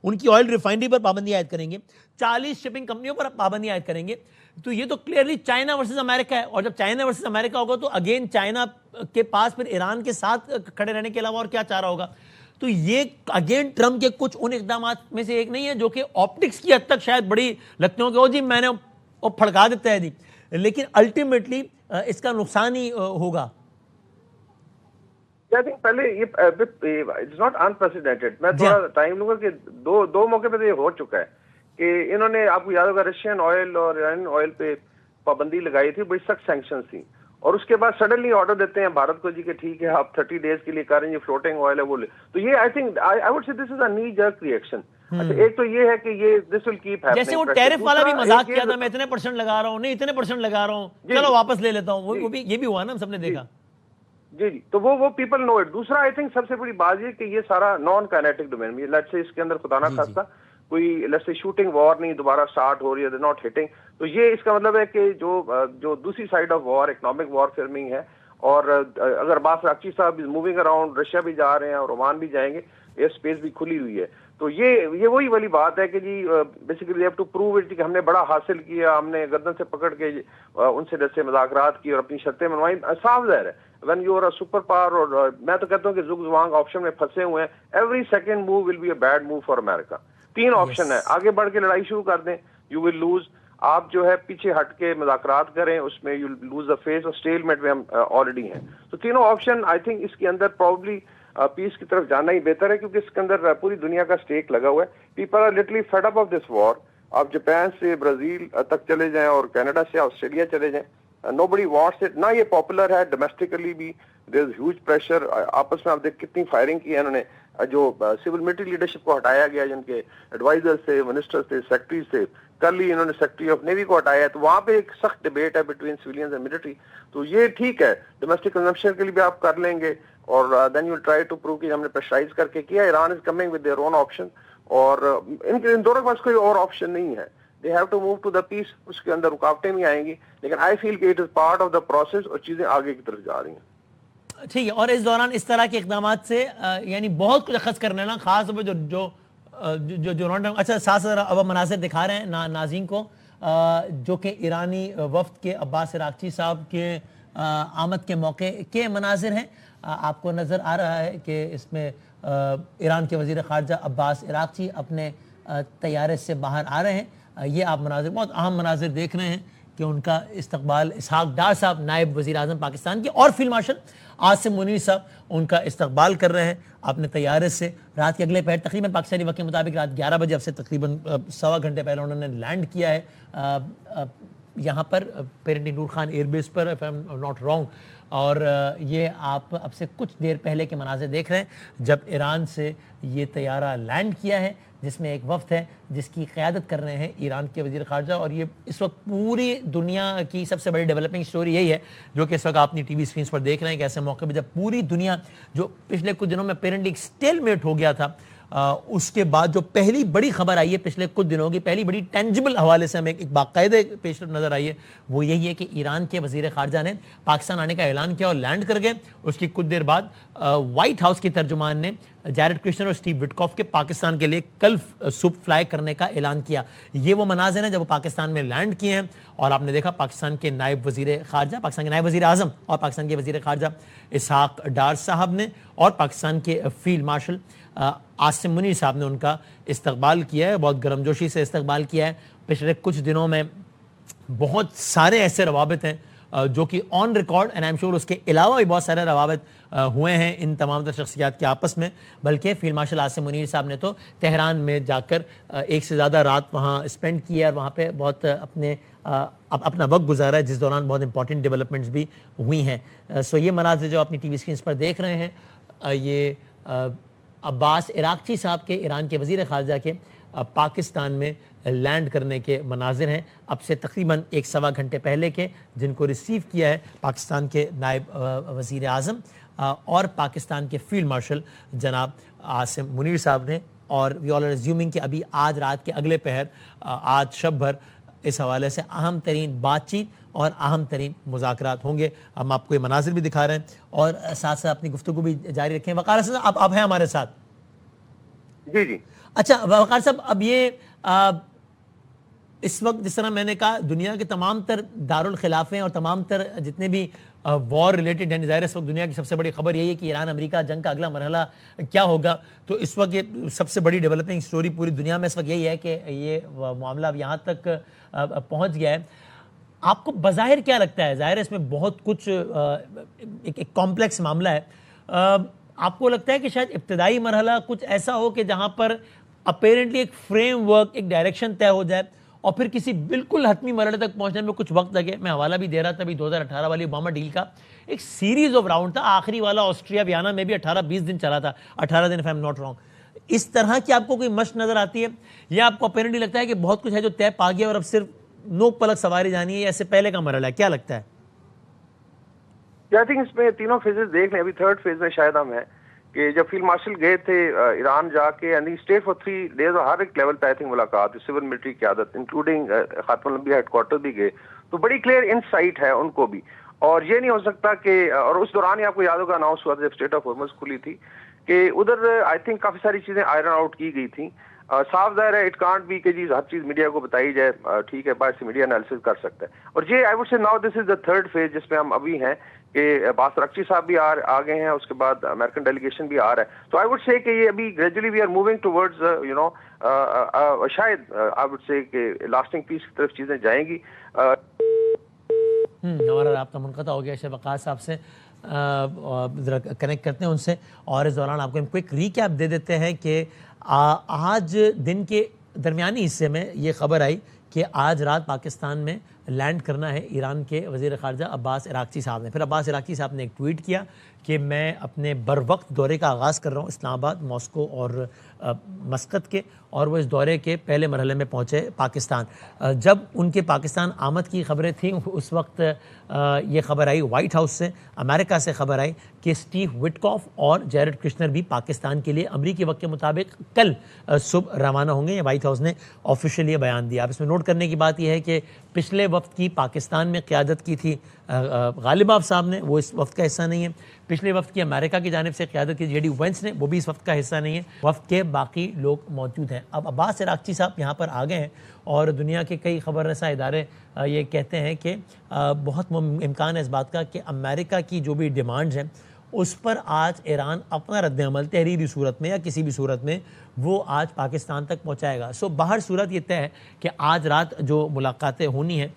उनकी oil refinery पर पाबंदी आयद करेंगे, 40 शिपिंग कंपनियों पर पाबंदी आयद करेंगे, तो ये तो क्लियरली चाइना वर्सेस अमेरिका है। और जब चाइना वर्सेस अमेरिका होगा तो अगेन चाइना के पास फिर ईरान के साथ खड़े रहने के अलावा और क्या चारा होगा। तो ये अगेन ट्रम्प के कुछ उन इकदाम में से एक नहीं है जो कि ऑप्टिक्स की हद तक शायद बड़ी लगती हो कि ओ जी मैंने वो फड़का देता है जी, लेकिन अल्टीमेटली इसका नुकसान ही होगा। आई थिंक पहले ये इट्स नॉट अनप्रेसिडेंटेड। मैं थोड़ा टाइम लूंगा कि दो मौके पे तो ये हो चुका है कि इन्होंने, आपको याद होगा, रशियन ऑयल और ईरान ऑयल पे पाबंदी लगाई थी, बड़ी सख्त सैंक्शंस थी, और उसके बाद सडनली ऑर्डर देते हैं भारत को जी कि ठीक है आप 30 डेज के लिए करें, ये फ्लोटिंग ऑयल है वो ले। तो ये I think I would say this is a knee jerk reaction. अच्छा, एक तो ये है कि ये दिस विल कीप हैपनिंग। जैसे वो टैरिफ वाला भी मजाक किया था, मैं इतने % लगा रहा हूँ, नहीं इतने % लगा रहा हूँ, चलो वापस ले लेता हूँ, वो भी ये भी हुआ ना, हम सबने देखा। जी जी, तो वो पीपल नो इट। दूसरा आई थिंक सबसे बड़ी बात ये कि ये सारा नॉन काइनेटिक डोमेन में, लेट्स से इसके अंदर खुदा ना खास्ता कोई लेट्स से शूटिंग वॉर नहीं दोबारा स्टार्ट हो रही है, दे नॉट हिटिंग, तो ये इसका मतलब है कि जो दूसरी side of war, economic war filming है, और अगर अब्बास अराक्ची साहब इज मूविंग अराउंड, रशिया भी जा रहे हैं और ओमान भी जाएंगे, एयर स्पेस भी खुली हुई है, तो ये वही वाली बात है कि जी basically they have to prove it कि हमने बड़ा हासिल किया, हमने गर्दन से पकड़ के उनसे जैसे मुज़ाकरात की और अपनी शर्तें मनवाई। साफ ज़ाहिर है when you are a super power, और मैं तो कहता हूँ कि जुग-जुआंग ऑप्शन में फंसे हुए हैं, every second move will be a bad move for America. 3 option है, आगे बढ़ के लड़ाई शुरू कर दें, यू विल लूज, आप जो है पीछे हट के मुज़ाकरात करें, उसमें यू लूज द फेस, और स्टेलमेट में हम ऑलरेडी हैं। तो तीनों ऑप्शन आई थिंक इसके अंदर प्रॉब्ली पीस की तरफ जाना ही बेहतर है, क्योंकि इसके अंदर पूरी दुनिया का स्टेक लगा हुआ है। People are literally fed up of this war. आप जापान से ब्राजील तक चले जाएं और कनाडा से ऑस्ट्रेलिया चले जाएं, नोबडी वांट्स इट। ना ये पॉपुलर है डोमेस्टिकली भी, देयर इज ह्यूज प्रेशर। आपस में आप देख कितनी फायरिंग की है इन्होंने, जो सिविल मिलिट्री लीडरशिप को हटाया गया, जिनके एडवाइजर थे, मिनिस्टर थे, सेक्रेटरी थे, कल ही इन्होंने सेक्रेटरी ऑफ नेवी को हटाया, तो वहां पे एक सख्त डिबेट है बिटवीन सिविलियंस एंड मिलिट्री। तो ये ठीक है, डोमेस्टिक कंजम्पशन के लिए भी आप कर लेंगे, और then you try to prove कि हमने प्रेशराइज करके किया। Iran is coming with their own option, और इन दोनों के पास कोई और ऑप्शन नहीं है। They have to move to the peace, उसके अंदर रुकावटें भी आएंगी, लेकिन आई फील कि it is part of the process और चीजें आगे की तरफ जा रही हैं। ठीक है, और इस दौरान इस तरह के इकदाम से यानी बहुत कुछ अखज़ करने ना, खास तौर पर जो जो जो जो अच्छा साथ अब मनासिर दिखा रहे हैं नाज़रीन को, जो कि ईरानी वफ्द के अब्बास अराक्ची साहब के आमद के मौके के मनाजिर हैं। आपको नज़र आ रहा है कि इसमें ईरान के वज़ीर ख़ारजा अब्बास अराक्ची अपने तैयारे से बाहर आ रहे हैं। ये आप मनाजिर, बहुत अहम मनाजिर देख रहे हैं कि उनका इस्तकबाल इसहाक डार साहब नायब वज़ीर आज़म पाकिस्तान के और फील्ड मार्शल आसिम मुनीर साहब उनका इस्तकबाल कर रहे हैं अपने तैयारे से। रात के अगले पहर तकरीबन पाकिस्तानी वक्त के मुताबिक रात 11 बजे, अब से तकरीबन सवा घंटे पहले उन्होंने लैंड किया है यहाँ पर पेरेंटी नूर खान एयरबेस पर, if I am not wrong. और ये आप अब से कुछ देर पहले के मनाज़िर देख रहे हैं जब ईरान से ये तैयारा लैंड किया है, जिसमें एक वफ्द है जिसकी क़यादत कर रहे हैं ईरान के वज़ीर ख़ारजा। और ये इस वक्त पूरी दुनिया की सबसे बड़ी डेवलपिंग स्टोरी यही है, जो कि इस वक्त आप अपनी टीवी स्क्रीन पर देख रहे हैं कि ऐसे मौके पर जब पूरी दुनिया, जो पिछले कुछ दिनों में पेरेंटिंग स्टेलमेट हो गया था, उसके बाद जो पहली बड़ी खबर आई है पिछले कुछ दिनों की, पहली बड़ी टेंजिबल हवाले से हमें एक बाकायदे पेश नज़र आई है, वो यही है कि ईरान के वज़ीर ख़ारजा ने पाकिस्तान आने का ऐलान किया और लैंड कर गए। उसकी कुछ देर बाद वाइट हाउस के तर्जुमान ने जैरेड कुश्नर और स्टीव विटकॉफ के पाकिस्तान के लिए कल सुबह फ्लाई करने का ऐलान किया। ये वो मनाज़िर हैं जब वो पाकिस्तान में लैंड किए हैं। और आपने देखा पाकिस्तान के नायब वज़ीर ख़ारजा, पाकिस्तान के नायब वज़ीर आज़म और पाकिस्तान के वज़ीर ख़ारजा इसहाक डार साहब ने और पाकिस्तान के फील्ड मार्शल आसिम मुनीर साहब ने उनका इस्तकबाल किया है, बहुत गर्मजोशी से इस्तकबाल किया है। पिछले कुछ दिनों में बहुत सारे ऐसे रवाबित हैं जो कि on record, and I am sure उसके अलावा भी बहुत सारे रवाबित हुए हैं इन तमाम शख्सियात के आपस में। बल्कि फील्ड मार्शल आसिम मुनीर साहब ने तो तेहरान में जाकर एक से ज़्यादा रात वहाँ स्पेंड की है और वहाँ पे बहुत अपना वक्त गुजारा है, जिस दौरान बहुत इंपॉर्टेंट डेवलपमेंट्स भी हुई हैं। सो ये मनाज़िर जो अपनी टीवी स्क्रीन पर देख रहे हैं, ये अब्बास अराक्ची साहब के, ईरान के वज़ीर ख़ारजा के पाकिस्तान में लैंड करने के मनाजिर हैं, अब से तकरीबन एक सवा घंटे पहले के, जिनको रिसीव किया है पाकिस्तान के नायब वज़ीर आज़म और पाकिस्तान के फील्ड मार्शल जनाब आसिम मुनीर साहब ने। और वी ऑल आर अज्यूमिंग कि अभी आज रात के अगले पहर, आज शब भर इस हवाले से अहम तरीन बातचीत और अहम तरीन मुज़ाकरात होंगे। हम आपको ये मनाजिर भी दिखा रहे हैं और साथ साथ अपनी गुफ्तगू भी जारी रखें। वक़ार साहब आप हैं हमारे साथ? जी जी। अच्छा वकार साहब, अब ये इस वक्त जिस तरह मैंने कहा दुनिया के तमाम तर दारुल खिलाफे और तमाम तर जितने भी वॉर रिलेटेड हैं, ज़ाहिर इस वक्त दुनिया की सबसे बड़ी खबर यही है कि ईरान अमेरिका जंग का अगला मरहला क्या होगा। तो इस वक्त ये सबसे बड़ी डेवलपिंग स्टोरी पूरी दुनिया में इस वक्त यही है कि ये मामला अब यहाँ तक पहुँच गया है। आपको बज़ाहिर क्या लगता है, ज़ाहिर है इसमें बहुत कुछ एक कॉम्प्लेक्स मामला है, आपको लगता है कि शायद इब्तदाई मरहला कुछ ऐसा हो कि जहाँ पर अपेरेंटली एक फ्रेमवर्क, एक डायरेक्शन तय हो जाए और फिर किसी बिल्कुल हतमी मरहले तक पहुंचने में कुछ वक्त लगे। मैं हवाला भी दे रहा था अभी 2018 वाली ओबामा डील का, एक सीरीज ऑफ राउंड था, आखिरी वाला ऑस्ट्रिया वियना में भी 18-20 दिन चला था, 18 दिन if I am not wrong. इस तरह की आपको कोई मशक नजर आती है या आपको अपेरेंटली लगता है कि बहुत कुछ है जो तय पा गया और अब सिर्फ नोक पलक सवारी जानी है, या इससे पहले का मरहला है, क्या लगता है? आई थिंक इसमें तीनों फेजेस देख लें, अभी थर्ड फेज में शायद हम हैं कि जब फील्ड मार्शल गए थे ईरान जाके, एंड स्टे फॉर 3 डेज, और हर एक लेवल पे आई थिंक मुलाकात, सिविल मिलिट्री क़यादत इंक्लूडिंग खातमुल अंबिया हेडक्वार्टर भी गए, तो बड़ी क्लियर इनसाइट है उनको भी। और ये नहीं हो सकता कि, और उस दौरान ही आपको याद होगा अनाउंस हुआ था जब स्टेट ऑफ हॉर्मस खुली थी कि उधर आई थिंक काफी सारी चीजें आयरन आउट की गई थी। साफ जाहिर है इट कांट बी कि जी हर चीज मीडिया को बताई जाए, ठीक है, बाहर से मीडिया एनालिसिस कर सकता है। और ये I would say now this is the third phase जिसमें हम अभी हैं कि अब्बास अराग़ची साहब भी आ गए हैं, उसके बाद अमेरिकन डेलीगेशन भी आ रहा है। तो आई वुड से कि ये अभी gradually we are moving towards you know, शायद आई वुड से कि लास्टिंग पीस की तरफ चीजें जाएंगी। हमारा राब्ता मुनक़ता हो गया शेख वक़ास साहब से, ज़रा कनेक्ट करते हैं उनसे और इस दौरान आपको हम क्विक रीकैप दे देते हैं कि आज दिन के दरमियानी हिस्से में ये खबर आई कि आज रात पाकिस्तान में लैंड करना है ईरान के वज़ीर ख़ारजा अब्बास अराग़ची साहब ने। फिर अब्बास अराग़ची साहब ने एक ट्वीट किया कि मैं अपने बरवक्त दौरे का आगाज़ कर रहा हूँ इस्लामाबाद, मॉस्को और मस्कत के, और वो इस दौरे के पहले मरहले में पहुँचे पाकिस्तान। जब उनके पाकिस्तान आमद की खबरें थीं उस वक्त ये खबर आई वाइट हाउस से, अमेरिका से खबर आई कि स्टीव विटकॉफ और जैरेड कुशनर भी पाकिस्तान के लिए अमरीकी वक्त के मुताबिक कल सुबह रवाना होंगे। ये वाइट हाउस ने ऑफिशियली बयान दिया। अब इसमें नोट करने की बात यह है कि पिछले वक्त की पाकिस्तान में क़यादत की थी गालिबाफ साहब ने, वो इस वक्त का हिस्सा नहीं है। पिछले वक्त की अमेरिका की जानिब से क़यादत की जेडी वेंस ने, वो भी इस वक्त का हिस्सा नहीं है। वक्त के बाकी लोग मौजूद हैं। अब अब्बास अराग़ची साहब यहाँ पर आ गए हैं और दुनिया के कई खबर रसा इदारे ये कहते हैं कि बहुत इम्कान है इस बात का कि अमेरिका की जो भी डिमांड्स हैं उस पर आज ईरान अपना रद्द-ए-अमल तहरीरी सूरत में या किसी भी सूरत में वो आज पाकिस्तान तक पहुंचाएगा। सो बाहर सूरत ये तय है कि आज रात जो मुलाकातें होनी हैं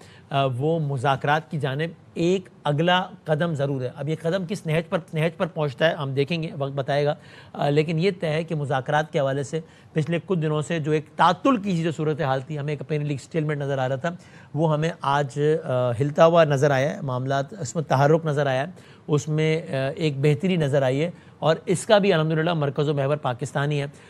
वो मुज़ाकरात की जानिब एक अगला कदम ज़रूर है। अब ये कदम किस नहज पर पहुंचता है हम देखेंगे, वक्त बताएगा, लेकिन ये तय है कि मुज़ाकरात के हवाले से पिछले कुछ दिनों से जो एक तातुल की जो सूरत हाल थी, हमें एक अपनी स्टेलमेंट नज़र आ रहा था, वो हमें आज हिलता हुआ नज़र आया है, मामलात उसमें तहर्रुक नज़र आया है, उसमें एक बेहतरी नज़र आई है और इसका भी अल्हम्दुलिल्लाह मरकज़ व महवर पाकिस्तानी है।